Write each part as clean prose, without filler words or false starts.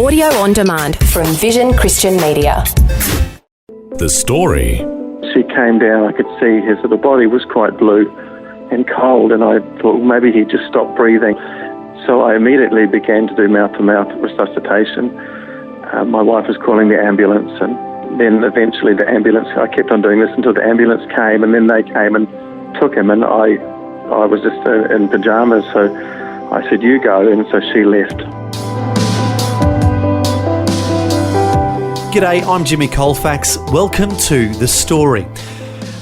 Audio on demand from Vision Christian Media. The story. She came down, I could see his little body was quite blue and cold, and I thought maybe he just stopped breathing. So I immediately began to do mouth-to-mouth resuscitation. My wife was calling the ambulance, and then eventually I kept on doing this until the ambulance came, and then they came and took him, and I was just in pyjamas, so I said, "You go," and so she left. G'day, I'm Jimmy Colfax. Welcome to The Story.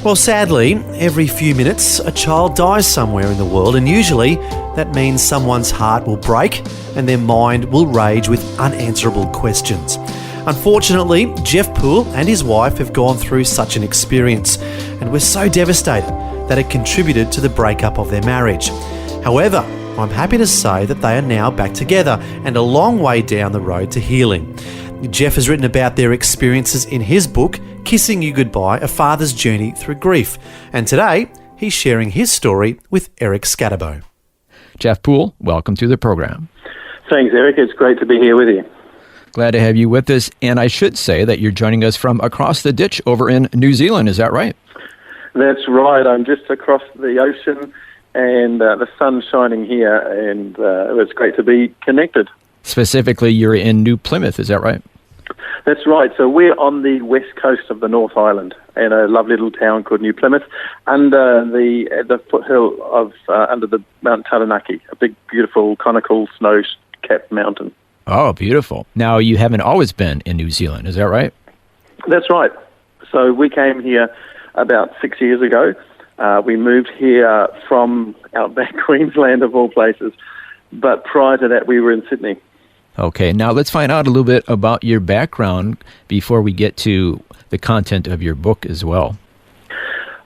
Well, sadly, every few minutes a child dies somewhere in the world, and usually that means someone's heart will break and their mind will rage with unanswerable questions. Unfortunately, Jeff Poole and his wife have gone through such an experience, and we're so devastated that it contributed to the breakup of their marriage. However, I'm happy to say that they are now back together and a long way down the road to healing. Jeff has written about their experiences in his book, Kissing You Goodbye, A Father's Journey Through Grief. And today, he's sharing his story with Eric Scatterbo. Jeff Poole, welcome to the program. Thanks, Eric. It's great to be here with you. Glad to have you with us. And I should say that you're joining us from across the ditch over in New Zealand. Is that right? That's right. I'm just across the ocean and the sun's shining here, and it's great to be connected. Specifically, you're in New Plymouth. Is that right? That's right. So we're on the west coast of the North Island in a lovely little town called New Plymouth, under the foothill of under the Mount Taranaki, a big, beautiful, conical, snow-capped mountain. Oh, beautiful. Now, you haven't always been in New Zealand. Is that right? That's right. So we came here about 6 years ago. We moved here from outback Queensland, of all places, but prior to that, we were in Sydney. Okay, now let's find out a little bit about your background before we get to the content of your book as well.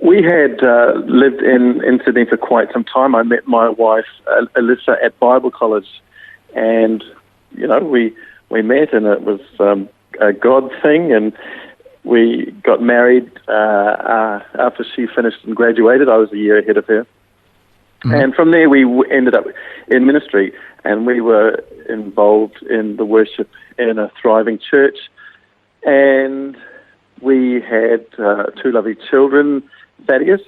We had lived in Sydney for quite some time. I met my wife, Alyssa, at Bible college, and, you know, we met, and it was a God thing, and we got married after she finished and graduated. I was a year ahead of her. Mm-hmm. And from there, we ended up in ministry, and we were involved in the worship in a thriving church. And we had two lovely children, Thaddeus,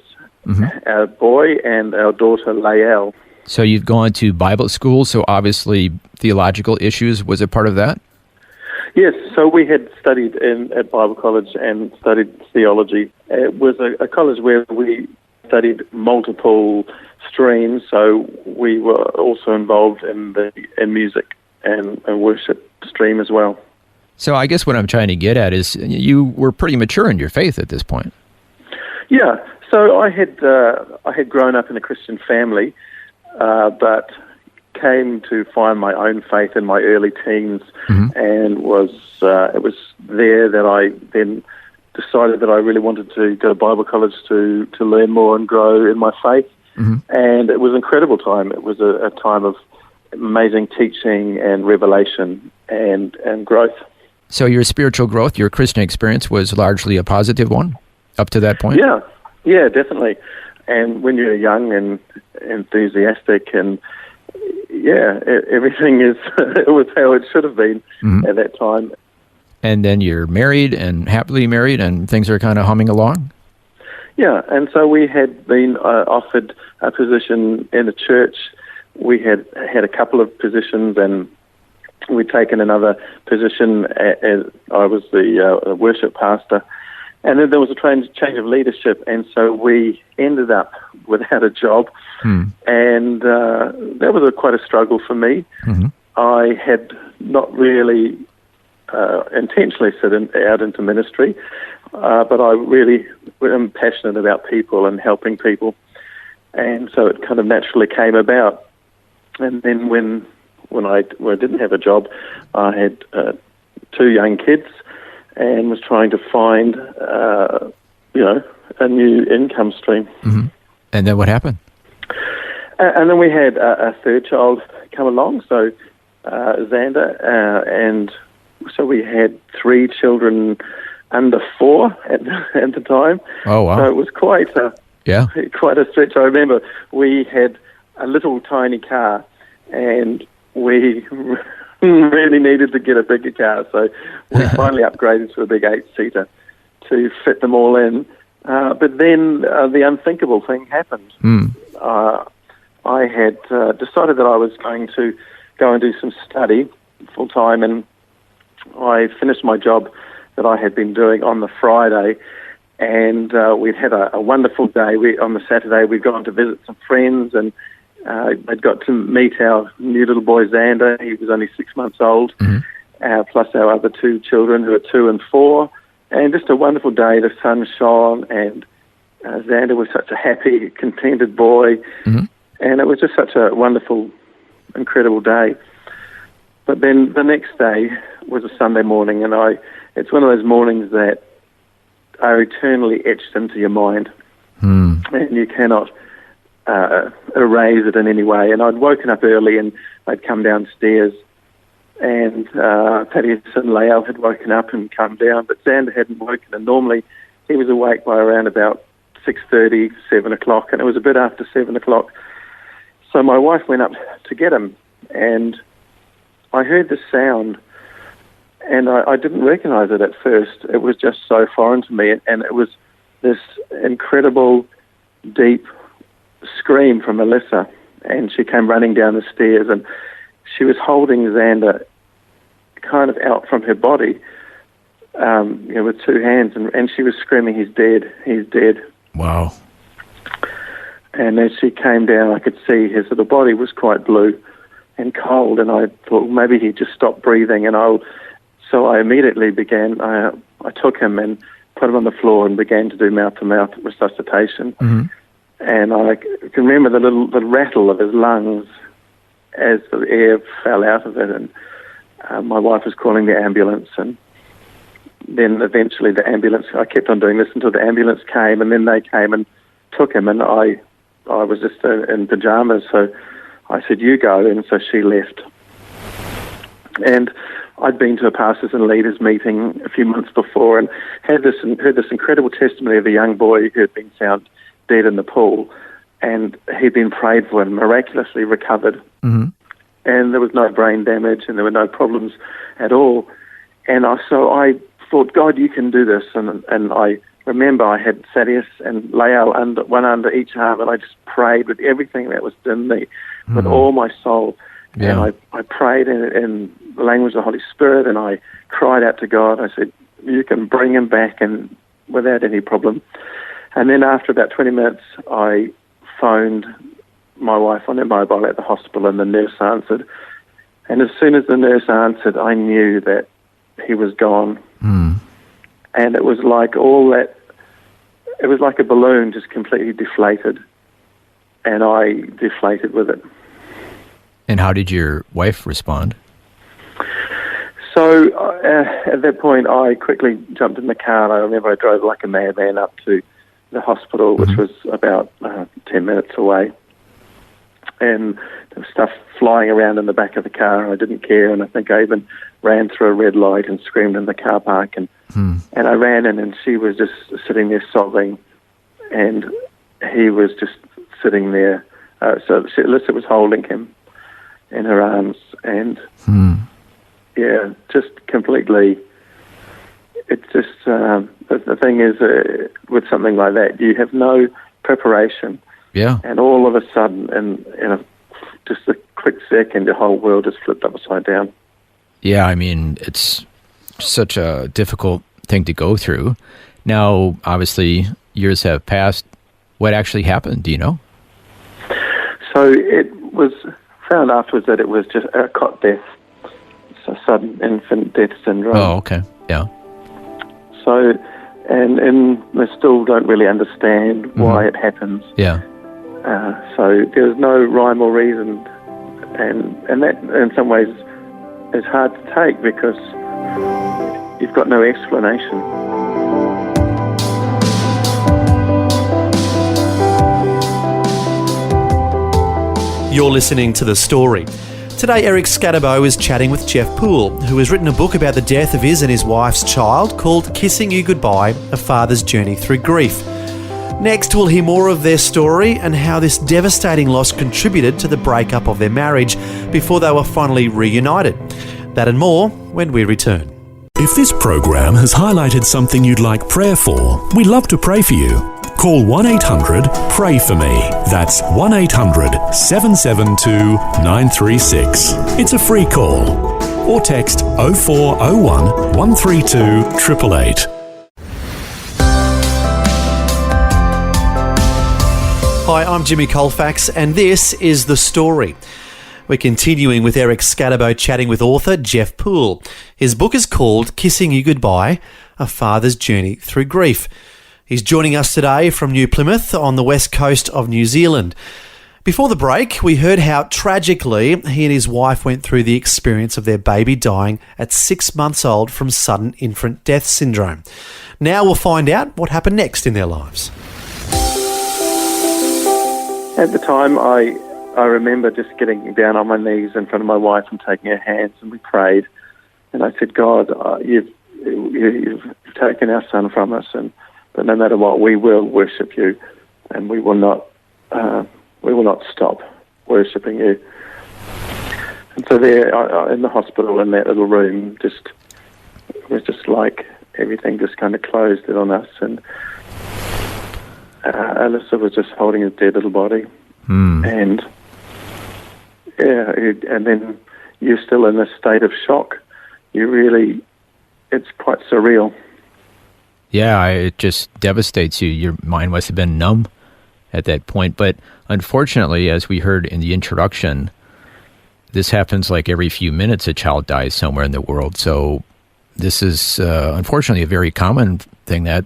our boy, and our daughter, Lael. So you've gone to Bible school, so obviously theological issues was a part of that? Yes, so we had studied at Bible college and studied theology. It was a college where we studied multiple streams, so we were also involved in music and worship stream as well. So I guess what I'm trying to get at is you were pretty mature in your faith at this point. Yeah, so I had grown up in a Christian family, but came to find my own faith in my early teens, and it was there that I then decided that I really wanted to go to Bible college to learn more and grow in my faith. And it was an incredible time. It was a time of amazing teaching and revelation and growth. So your spiritual growth, your Christian experience was largely a positive one up to that point? Yeah, definitely. And when you're young and enthusiastic and everything it was how it should have been at that time. And then you're married and happily married and things are kind of humming along? Yeah, and so we had been offered a position in a church. We had a couple of positions, and we'd taken another position as I was the worship pastor. And then there was a change of leadership, and so we ended up without a job. And that was quite a struggle for me. I had not really intentionally set out into ministry, but I really am passionate about people and helping people. And so it kind of naturally came about. And then when I didn't have a job, I had two young kids and was trying to find, a new income stream. And then what happened? And then we had a third child come along, so Xander, and so we had three children under 4 at the time. Oh, wow. So it was quite a stretch. I remember we had a little tiny car, and we really really needed to get a bigger car, so we finally upgraded to a big 8-seater to fit them all in. But then the unthinkable thing happened. I had decided that I was going to go and do some study full-time, and I finished my job that I had been doing on the Friday, and we'd had a wonderful day. On the Saturday, we'd gone to visit some friends, and I'd got to meet our new little boy, Xander. He was only 6 months old, plus our other 2 children who are 2 and 4, and just a wonderful day. The sun shone, and Xander was such a happy, contented boy, and it was just such a wonderful, incredible day. But then the next day was a Sunday morning, and it's one of those mornings that are eternally etched into your mind, and you cannot erase it in any way. And I'd woken up early, and I'd come downstairs, and Thaddeus and Lael had woken up and come down, but Xander hadn't woken, and normally he was awake by around about 6:30, 7 o'clock, and it was a bit after 7 o'clock. So my wife went up to get him, and I heard the sound, and I didn't recognize it at first. It was just so foreign to me, and it was this incredible, deep scream from Alyssa, and she came running down the stairs, and she was holding Xander kind of out from her body, with 2 hands, and she was screaming, "He's dead, he's dead." Wow. And as she came down, I could see his little body was quite blue and cold, and I thought maybe he just stopped breathing, so I immediately began, I took him and put him on the floor and began to do mouth-to-mouth resuscitation. And I can remember the little rattle of his lungs as the air fell out of it, and my wife was calling the ambulance, and then eventually the ambulance, I kept on doing this until the ambulance came, and then they came and took him, and I was just in pajamas, so I said, "You go," and so she left. And I'd been to a pastors and leaders meeting a few months before and heard this incredible testimony of a young boy who had been found dead in the pool, and he'd been prayed for and miraculously recovered. And there was no brain damage, and there were no problems at all. And so I thought, God, you can do this. And I remember I had Thaddeus and Lael one under each arm, and I just prayed with everything that was in me, with all my soul. Yeah. And I prayed in the language of the Holy Spirit, and I cried out to God. I said, you can bring him back and without any problem. And then after about 20 minutes, I phoned my wife on her mobile at the hospital, and the nurse answered. And as soon as the nurse answered, I knew that he was gone. And it was like it was like a balloon just completely deflated. And I deflated with it. And how did your wife respond? So at that point, I quickly jumped in the car, and I remember I drove like a madman up to the hospital, which was about 10 minutes away. And there was stuff flying around in the back of the car, and I didn't care, and I think I even ran through a red light and screamed in the car park. And I ran in, and she was just sitting there sobbing, and he was just sitting there. So Alyssa was holding him in her arms, and just completely. It's just the thing is with something like that, you have no preparation, and all of a sudden, in just a quick second, the whole world just flipped upside down. Yeah, I mean, it's such a difficult thing to go through. Now, obviously, years have passed. What actually happened? Do you know? So it was found afterwards that it was just a cot death, so sudden infant death syndrome. Oh, okay, yeah. So, and we still don't really understand why it happens. Yeah. So there's no rhyme or reason, and that in some ways is hard to take because you've got no explanation. You're listening to The Story. Today, Eric Scatterbo is chatting with Jeff Poole, who has written a book about the death of his and his wife's child called Kissing You Goodbye, A Father's Journey Through Grief. Next, we'll hear more of their story and how this devastating loss contributed to the breakup of their marriage before they were finally reunited. That and more when we return. If this program has highlighted something you'd like prayer for, we'd love to pray for you. Call 1-800-PRAY-FOR-ME. That's 1-800-772-936. It's a free call. Or text 0401 132 888. Hi, I'm Jimmy Colfax, and this is The Story. We're continuing with Eric Scatterbo chatting with author Jeff Poole. His book is called Kissing You Goodbye, A Father's Journey Through Grief. He's joining us today from New Plymouth on the west coast of New Zealand. Before the break, we heard how tragically he and his wife went through the experience of their baby dying at 6 months old from sudden infant death syndrome. Now we'll find out what happened next in their lives. At the time, I remember just getting down on my knees in front of my wife and taking her hands, and we prayed. And I said, God, you've taken our son from us, but no matter what, we will worship you, and we will not stop worshipping you. And so there, in the hospital, in that little room, it was just like everything just kind of closed in on us, and Alyssa was just holding his dead little body, and and then you're still in a state of shock. It's quite surreal. Yeah, it just devastates you. Your mind must have been numb at that point. But unfortunately, as we heard in the introduction, this happens like every few minutes a child dies somewhere in the world. So this is unfortunately a very common thing that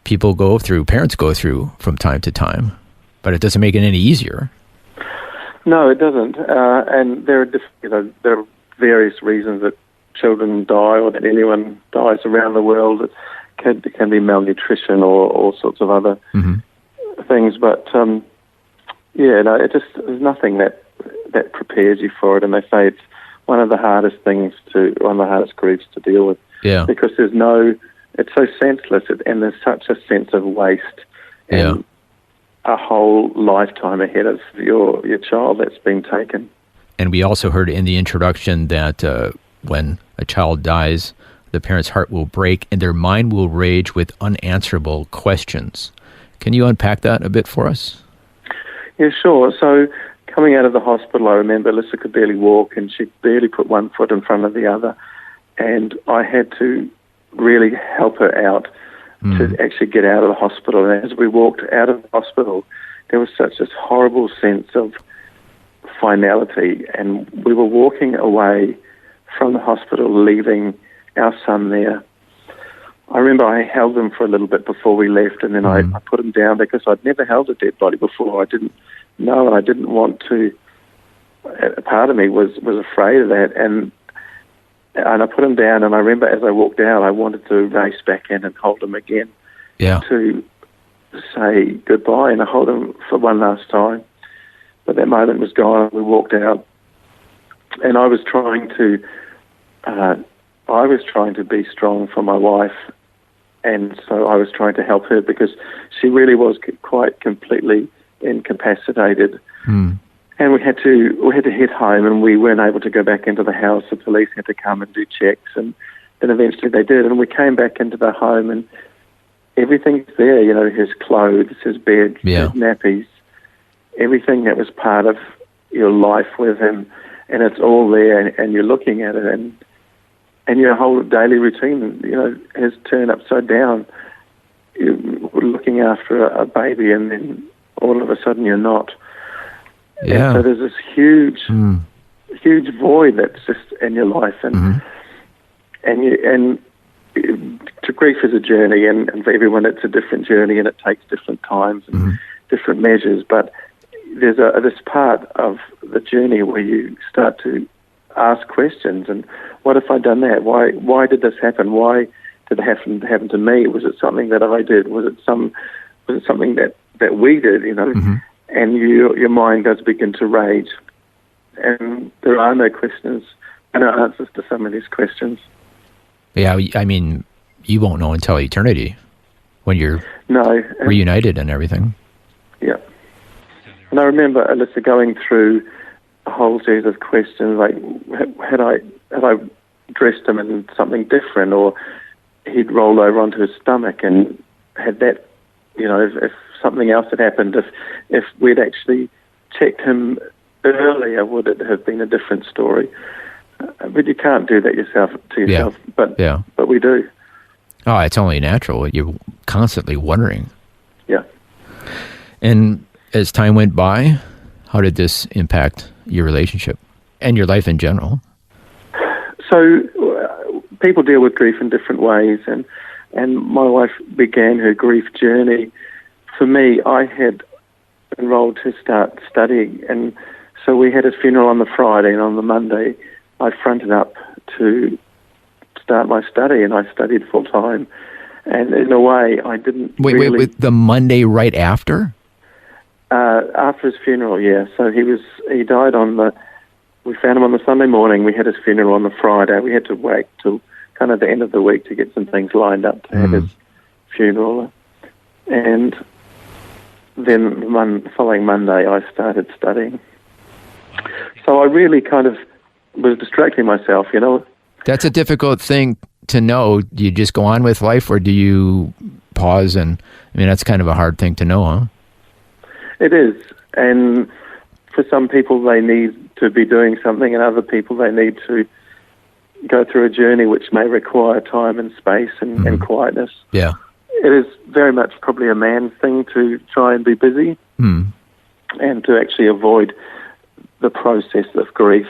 parents go through from time to time. But it doesn't make it any easier. No, it doesn't. And there are various reasons that children die or that anyone dies around the world. It can be malnutrition or all sorts of other things. But there's nothing that prepares you for it. And they say it's one of the hardest griefs to deal with. Yeah. Because it's so senseless, and there's such a sense of waste and a whole lifetime ahead of your child that's been taken. And we also heard in the introduction that when a child dies, the parent's heart will break and their mind will rage with unanswerable questions. Can you unpack that a bit for us? Yeah, sure. So coming out of the hospital, I remember Alyssa could barely walk and she barely put one foot in front of the other. And I had to really help her out to actually get out of the hospital. And as we walked out of the hospital, there was such this horrible sense of finality. And we were walking away from the hospital, leaving our son there. I remember I held him for a little bit before we left, and then I put him down because I'd never held a dead body before. I didn't know, and I didn't want to. A part of me was afraid of that, and I put him down, and I remember as I walked out, I wanted to race back in and hold him again to say goodbye, and I hold him for one last time. But that moment was gone, and we walked out, and I was trying to be strong for my wife, and so I was trying to help her because she really was quite completely incapacitated. And we had to head home, and we weren't able to go back into the house. The police had to come and do checks, and then eventually they did. And we came back into the home, and everything's there. His clothes, his bed, his nappies, everything that was part of your life with him, and it's all there. And you're looking at it, and your whole daily routine, has turned upside down. You're looking after a baby, and then all of a sudden you're not. Yeah. And so there's this huge void that's just in your life, and to grief is a journey, and for everyone it's a different journey, and it takes different times and different measures. But there's this part of the journey where you start to ask questions, and what if I'd done that? Why did this happen? Why did it happen to me? Was it something that I did? Was it something that we did? And your mind does begin to rage, and there are no questions, and no answers to some of these questions. Yeah, I mean, you won't know until eternity when you're reunited and everything. Yeah. And I remember Alyssa going through a whole series of questions, like, had I had I dressed him in something different, or he'd rolled over onto his stomach, and had that, if something else had happened, if we'd actually checked him earlier, would it have been a different story? But you can't do that to yourself. Yeah. But we do. Oh, it's only natural. You're constantly wondering. Yeah. And as time went by, how did this impact your relationship and your life in general? So people deal with grief in different ways, and my wife began her grief journey. For me, I had enrolled to start studying, and so we had his funeral on the Friday, and on the Monday I fronted up to start my study, and I studied full time. And in a way, I didn't Wait, the Monday right after? After his funeral, yeah. So he died we found him on the Sunday morning. We had his funeral on the Friday. We had to wait till kind of the end of the week to get some things lined up to have his funeral. And then the following Monday, I started studying. So I really kind of was distracting myself, That's a difficult thing to know. Do you just go on with life, or do you pause? And that's kind of a hard thing to know, huh? It is. And for some people, they need to be doing something, and other people, they need to go through a journey which may require time and space and quietness. Yeah. It is very much probably a man's thing to try and be busy and to actually avoid the process of grief.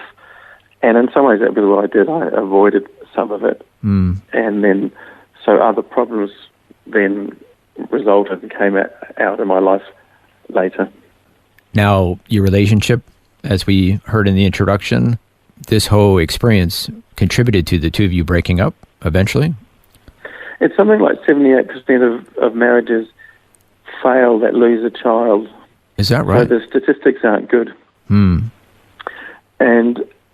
And in some ways, that was what I did. I avoided some of it. And then, so other problems then resulted and came out in my life later. Now, your relationship, as we heard in the introduction, this whole experience contributed to the two of you breaking up eventually? It's something like 78% of marriages fail that lose a child. Is that right? So the statistics aren't good. And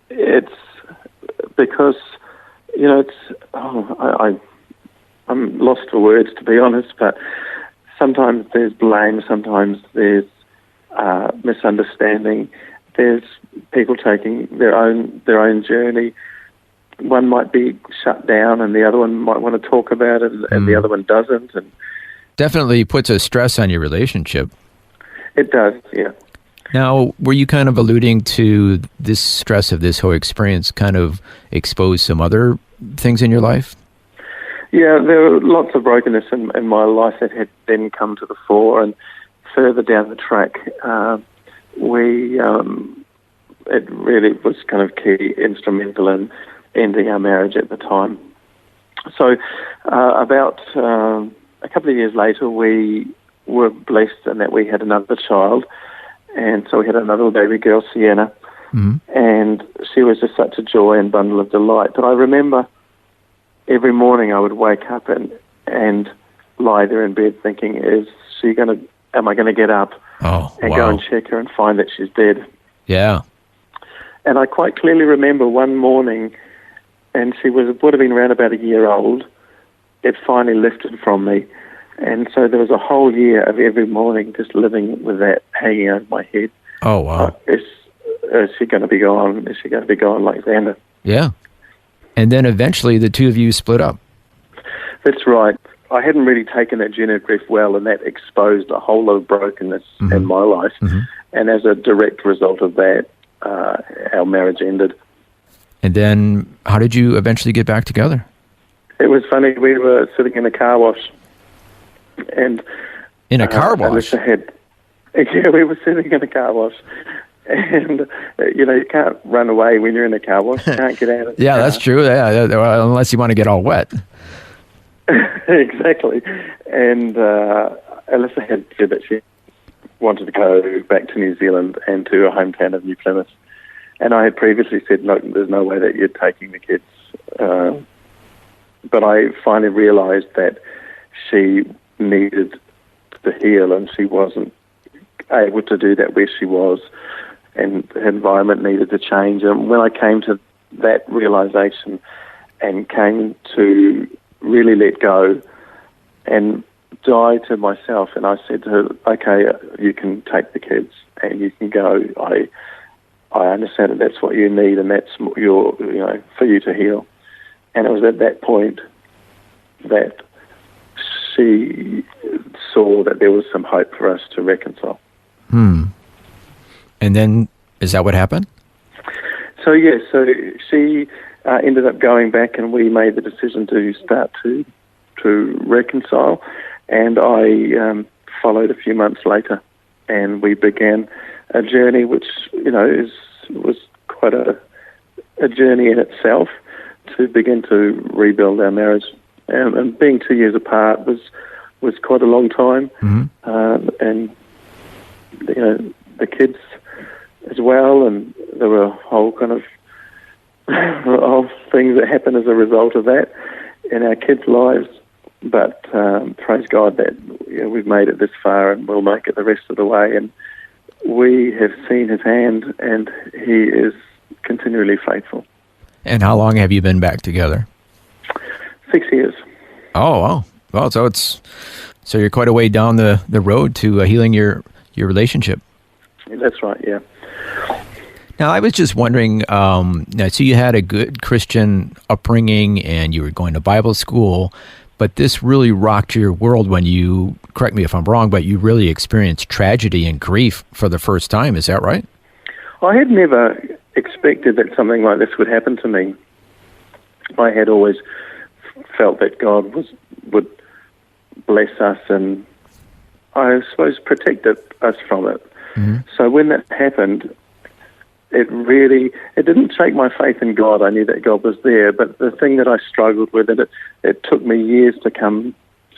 it's because, I'm lost for words, to be honest, but sometimes there's blame, sometimes there's misunderstanding, there's people taking their own journey. One might be shut down, and the other one might want to talk about it, and the other one doesn't. And definitely puts a stress on your relationship. It does, yeah. Now, were you kind of alluding to this stress of this whole experience kind of expose some other things in your life? Yeah, there were lots of brokenness in my life that had then come to the fore, and further down the track, it really was kind of key, instrumental in ending our marriage at the time. So about a couple of years later, we were blessed in that we had another child, and so we had another baby girl, Sienna, and she was just such a joy and bundle of delight. But I remember every morning I would wake up and lie there in bed thinking, am I going to get up and go and check her and find that she's dead? Yeah. And I quite clearly remember one morning, and she would have been around about a year old, it finally lifted from me. And so there was a whole year of every morning just living with that hanging over my head. Oh, wow. Is she going to be gone? Is she going to be gone like Xander? Yeah. And then eventually the two of you split up. That's right. I hadn't really taken that journey of grief well, and that exposed a whole lot of brokenness in my life. And as a direct result of that, our marriage ended. And then how did you eventually get back together? It was funny. We were sitting in a car wash. And in a car wash? We were sitting in a car wash. And, you can't run away when you're in a car wash. You can't get out of the car. That's true. Yeah, unless you want to get all wet. Exactly. And Alyssa had said that she wanted to go back to New Zealand and to her hometown of New Plymouth. And I had previously said, no, there's no way that you're taking the kids. But I finally realised that she needed to heal, and she wasn't able to do that where she was, and her environment needed to change. And when I came to that realisation and came to really let go and die to myself, and I said to her, okay, you can take the kids and you can go. I understand that that's what you need, and that's for you to heal. And it was at that point that she saw that there was some hope for us to reconcile. And then, is that what happened? So she ended up going back, and we made the decision to start to reconcile. And I followed a few months later, and we began a journey which was quite a journey in itself to begin to rebuild our marriage. And being 2 years apart was quite a long time, and the kids as well, and there were a whole kind of whole things that happened as a result of that in our kids' lives. But praise God that we've made it this far, and we'll make it the rest of the way. And we have seen His hand, and He is continually faithful. And how long have you been back together? 6 years. Oh, wow. Well, so you're quite a way down the road to healing your relationship. That's right, yeah. Now, I was just wondering, so you had a good Christian upbringing and you were going to Bible school, but this really rocked your world when you, correct me if I'm wrong, but you really experienced tragedy and grief for the first time. Is that right? I had never expected that something like this would happen to me. I had always felt that God would bless us and, I suppose, protect us from it. Mm-hmm. So when that happened, it didn't shake my faith in God. I knew that God was there, but the thing that I struggled with, and it took me years to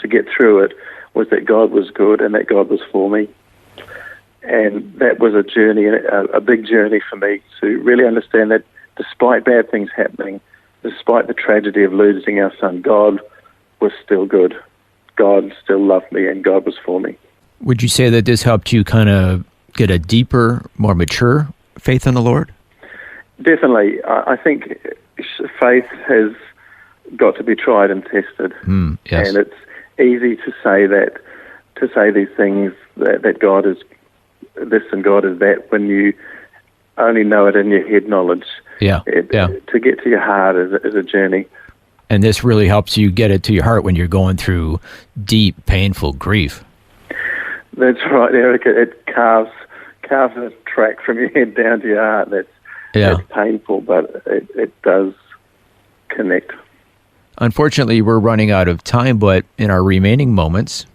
get through it, was that God was good and that God was for me. And that was a journey, a big journey for me to really understand that despite bad things happening, despite the tragedy of losing our son, God was still good. God still loved me, and God was for me. Would you say that this helped you kind of get a deeper, more mature faith in the Lord? Definitely. I think faith has got to be tried and tested. Yes. And it's easy to say these things, that God is this and God is that, when you only know it in your head knowledge. Yeah. To get to your heart is a journey. And this really helps you get it to your heart when you're going through deep, painful grief. That's right, Eric. It carves a track from your head down to your heart. That's painful, but it does connect. Unfortunately, we're running out of time, but in our remaining moments,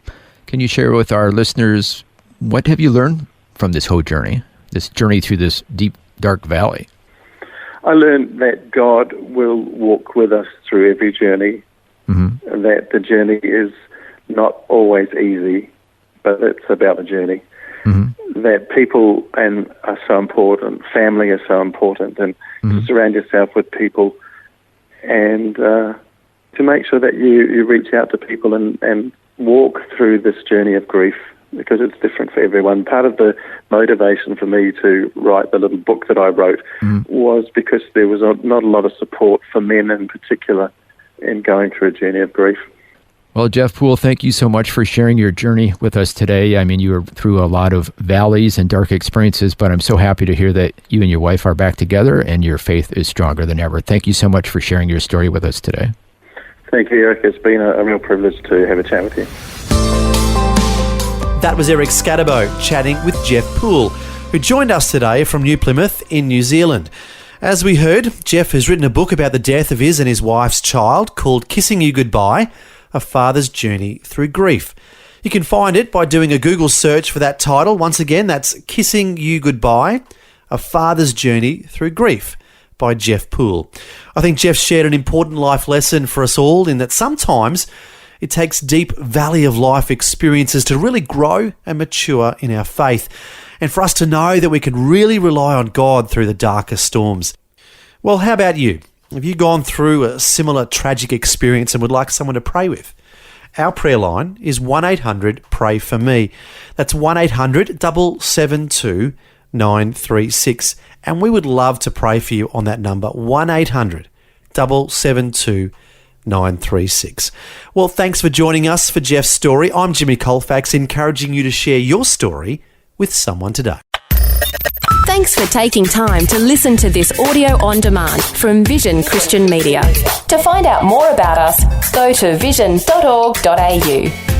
can you share with our listeners, what have you learned from this whole journey, through this deep, dark valley? I learned that God will walk with us through every journey, and that the journey is not always easy, but it's about the journey. That people are so important, family is so important, and to surround yourself with people, and to make sure that you reach out to people and walk through this journey of grief, because it's different for everyone. Part of the motivation for me to write the little book that I wrote was because there was not a lot of support for men in particular in going through a journey of grief. Well, Jeff Poole, thank you so much for sharing your journey with us today. I mean, you were through a lot of valleys and dark experiences, but I'm so happy to hear that you and your wife are back together and your faith is stronger than ever. Thank you so much for sharing your story with us today. Thank you, Eric. It's been a real privilege to have a chat with you. That was Eric Scatterbo chatting with Jeff Poole, who joined us today from New Plymouth in New Zealand. As we heard, Jeff has written a book about the death of his and his wife's child called Kissing You Goodbye, A Father's Journey Through Grief. You can find it by doing a Google search for that title. Once again, that's Kissing You Goodbye, A Father's Journey Through Grief by Jeff Poole. I think Jeff shared an important life lesson for us all in that sometimes it takes deep valley of life experiences to really grow and mature in our faith, and for us to know that we can really rely on God through the darkest storms. Well, how about you? Have you gone through a similar tragic experience and would like someone to pray with? Our prayer line is 1-800-PRAY-FOR-ME. That's 1-800-772-936. And we would love to pray for you on that number, 1-800-772-936. Well, thanks for joining us for Jeff's story. I'm Jimmy Colfax, encouraging you to share your story with someone today. Thanks for taking time to listen to this audio on demand from Vision Christian Media. To find out more about us, go to vision.org.au.